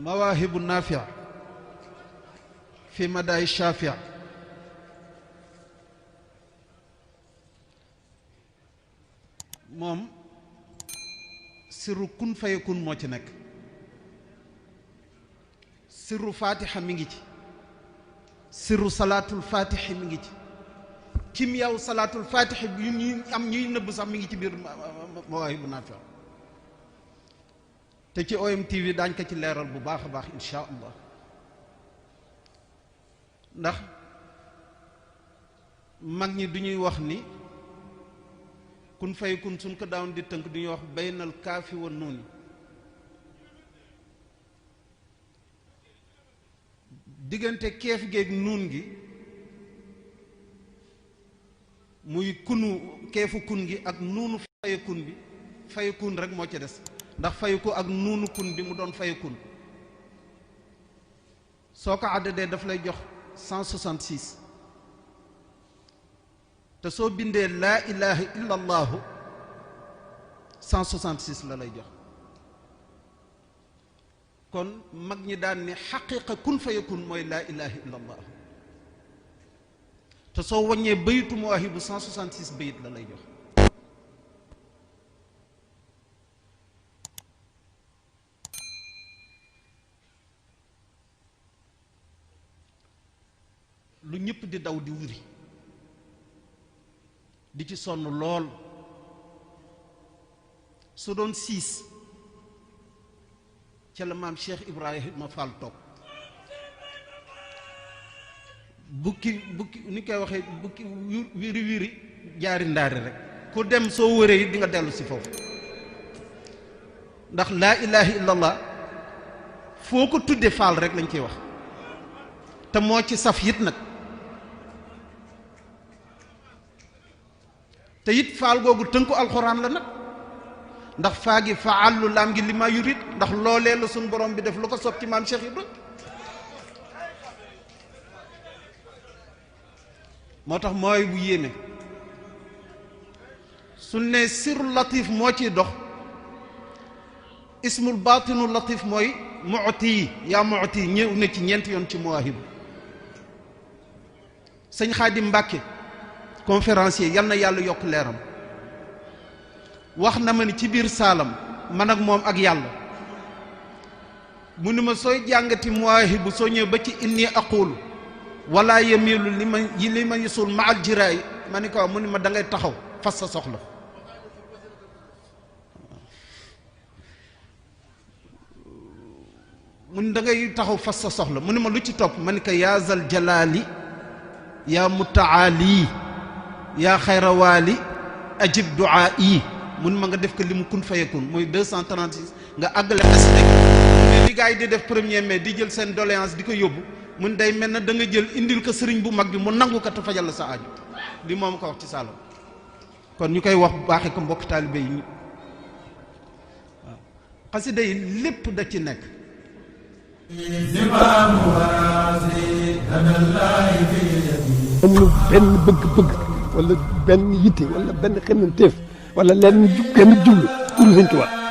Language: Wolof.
mawaahibu naafi' fi madaay shaafi' moom sirru kun fayakun moo ci nekk sirru fatiha mi ngi ci sirru salaatul fatihi mi ngi ci kim yow salaatul fatihi bi ñuy am ñuy nëbb sax mi ngi ci biir mawaahibu naafi' te ci OMTV daañ ko ci leeral bu baax a baax insha allah ndax mag ñi du ñuy wax ni kun fay kun suñ ko daawoon di tënk du ñuy wax baynal kaafi wa nuuni diggante keef géeg nuun gi muy kunu keefu kun gi ak nuunu fayakun bi fayakun rek moo ci des ndax fayu ak nuunu kun bi mu doon fayu kun soo ko àddadee daf lay jox 166 te soo bindee laa ilaha illa allahu 166 la lay jox kon mag ñi daan ne xaqiqa kun fayakun mooy laa ilaha illa allahu te soo waññee bayitu mawaahibu 166 bayit la lay jox lu ñëpp di daw di wuri di ci sonn lool su doon 6 ca la maam Cheikh Ibrahima Fall toog bukki ni koy waxee bukki wiri wiri jaari ndaari rek ku dem soo wëree yi di nga dellu si foofu ndax laa ilaha illallah foo ko tudde Fall rek lañ koy wax te moo ci saf yit nag te it faal googu tënku alxuraan la nag ndax faa gi faallu laam gi li ma yurit ndax loolee la suñ borom bi def lu ko sopp ci maam Cheikh Ibra moo tax mooy bu yéeme su ne sirru latif moo ciy dox ismul baatinu latif mooy mu'ti yaa mu'ti ñëw na ci ñeenti yoon ci mawaahibu sëñ Xaadim Mbàkke conférencier yal na yàlla yokk leeram wax na ma ni ci biir saalam man ak moom ak yàlla mu ni ma sooy jàngati mawaahibu soo ñëw ba ci inni aqulu wala yamilu li ma yusul ma al jiraay ma ni ko mu ni ma da ngay taxaw fas sa soxla mu ni da ngay taxaw fas sa soxla mu ni ma lu ci topp ma ni ko yaa zal jalaali yaa mutaali yaa xayrawaali ajib duaa yi mun ma nga def ko li mu kun fayakun mooy 236 nga àggale xasida mu ne li gars yi di def 1er mai di jël seen doléance di ko yóbbu mun day mel na da nga jël indil ko sëriñ bu mag bi mu nangu ko te fajal la sa aju li moom ko wax ci saalam kon ñu koy wax bu baaxee ko mbokk taalibe yi waaw xasida yi lépp da ci nekk amul benn bëgg-bëgg wala benn yitte wala benn xemmanteef wala lenn genn jublu pour Sëñ Tuubaa